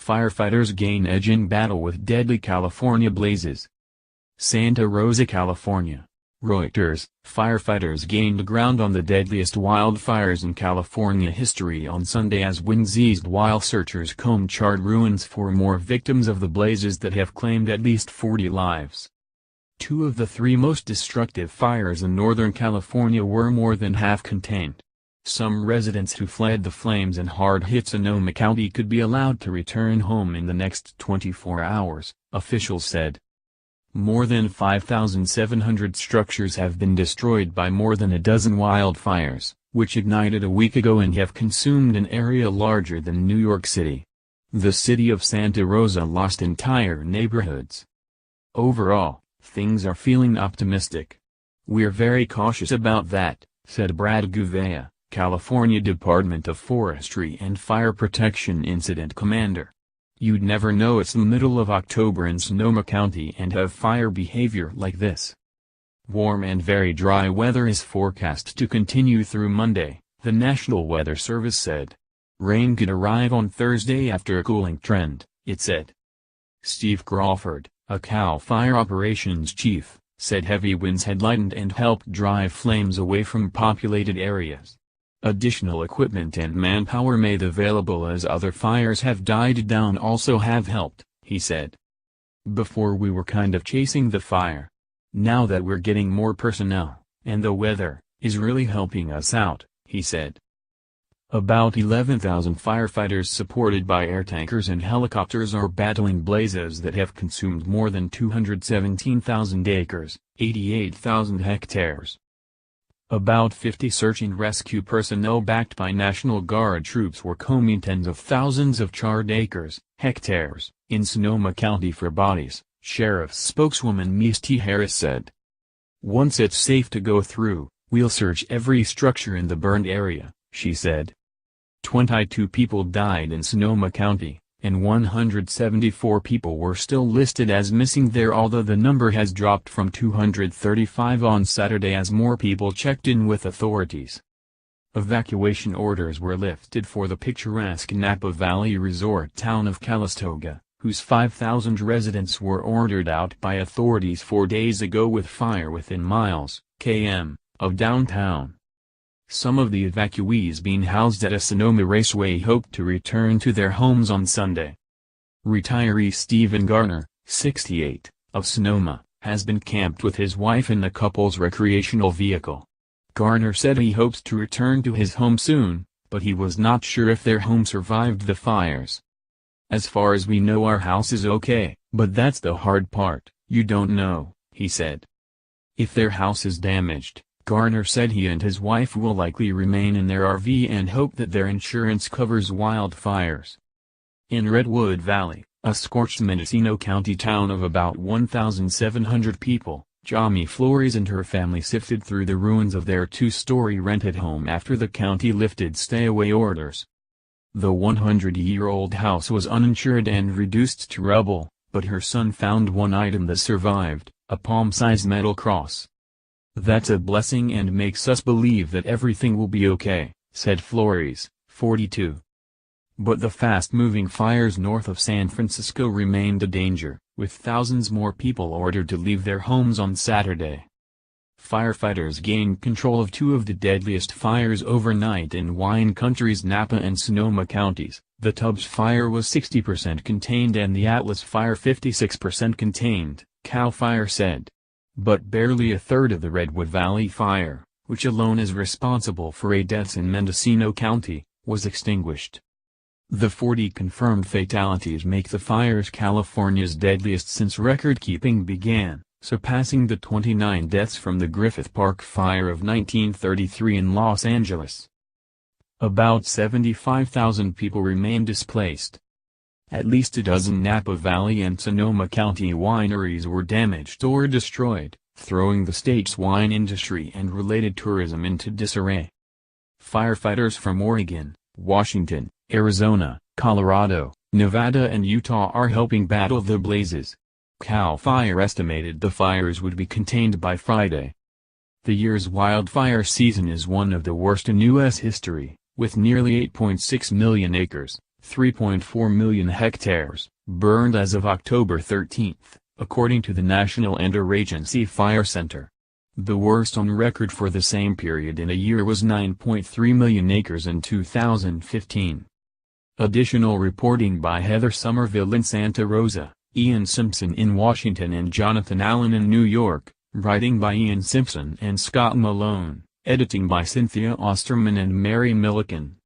Firefighters gain edge in battle with deadly California blazes. Santa Rosa, California. Reuters, firefighters gained ground on the deadliest wildfires in California history on Sunday as winds eased while searchers combed charred ruins for more victims of the blazes that have claimed at least 40 lives. Two of the three most destructive fires in Northern California were more than half contained. Some residents who fled the flames in hard-hit Sonoma County could be allowed to return home in the next 24 hours, officials said. More than 5,700 structures have been destroyed by more than a dozen wildfires, which ignited a week ago and have consumed an area larger than New York City. The city of Santa Rosa lost entire neighborhoods. Overall, things are feeling optimistic. We're very cautious about that, said Brad Gouveia, California Department of Forestry and Fire Protection Incident Commander. You'd never know it's the middle of October in Sonoma County and have fire behavior like this. Warm and very dry weather is forecast to continue through Monday, the National Weather Service said. Rain could arrive on Thursday after a cooling trend, it said. Steve Crawford, a Cal Fire Operations chief, said heavy winds had lightened and helped drive flames away from populated areas. Additional equipment and manpower made available as other fires have died down also have helped, he said. Before we were kind of chasing the fire. Now that we're getting more personnel, and the weather is really helping us out, he said. About 11,000 firefighters supported by air tankers and helicopters are battling blazes that have consumed more than 217,000 acres, 88,000 hectares. About 50 search and rescue personnel backed by National Guard troops were combing tens of thousands of charred acres, hectares, in Sonoma County for bodies, Sheriff's spokeswoman Misty Harris said. Once it's safe to go through, we'll search every structure in the burned area, she said. 22 people died in Sonoma County, and 174 people were still listed as missing there, although the number has dropped from 235 on Saturday as more people checked in with authorities. Evacuation orders were lifted for the picturesque Napa Valley resort town of Calistoga, whose 5,000 residents were ordered out by authorities 4 days ago with fire within miles, km, of downtown. Some of the evacuees being housed at a Sonoma Raceway hope to return to their homes on Sunday. Retiree Stephen Garner, 68, of Sonoma, has been camped with his wife in the couple's recreational vehicle. Garner said he hopes to return to his home soon, but he was not sure if their home survived the fires. As far as we know, our house is okay, but that's the hard part, you don't know, he said. If their house is damaged, Garner said he and his wife will likely remain in their RV and hope that their insurance covers wildfires. In Redwood Valley, a scorched Mendocino County town of about 1,700 people, Jamie Flores and her family sifted through the ruins of their two-story rented home after the county lifted stay-away orders. The 100-year-old house was uninsured and reduced to rubble, but her son found one item that survived, a palm-sized metal cross. That's a blessing and makes us believe that everything will be okay, said Flores, 42. But the fast-moving fires north of San Francisco remained a danger, with thousands more people ordered to leave their homes on Saturday. Firefighters gained control of two of the deadliest fires overnight in wine country's Napa and Sonoma counties. The Tubbs fire was 60% contained and the Atlas fire 56% contained, CAL FIRE said. But barely a third of the Redwood Valley fire, which alone is responsible for 8 deaths in Mendocino County, was extinguished. The 40 confirmed fatalities make the fires California's deadliest since record-keeping began, surpassing the 29 deaths from the Griffith Park fire of 1933 in Los Angeles. About 75,000 people remain displaced. At least a dozen Napa Valley and Sonoma County wineries were damaged or destroyed, throwing the state's wine industry and related tourism into disarray. Firefighters from Oregon, Washington, Arizona, Colorado, Nevada and Utah are helping battle the blazes. CAL FIRE estimated the fires would be contained by Friday. The year's wildfire season is one of the worst in U.S. history, with nearly 8.6 million acres, 3.4 million hectares, burned as of October 13, according to the National Interagency Fire Center. The worst on record for the same period in a year was 9.3 million acres in 2015. Additional reporting by Heather Somerville in Santa Rosa, Ian Simpson in Washington and Jonathan Allen in New York, writing by Ian Simpson and Scott Malone, editing by Cynthia Osterman and Mary Milliken.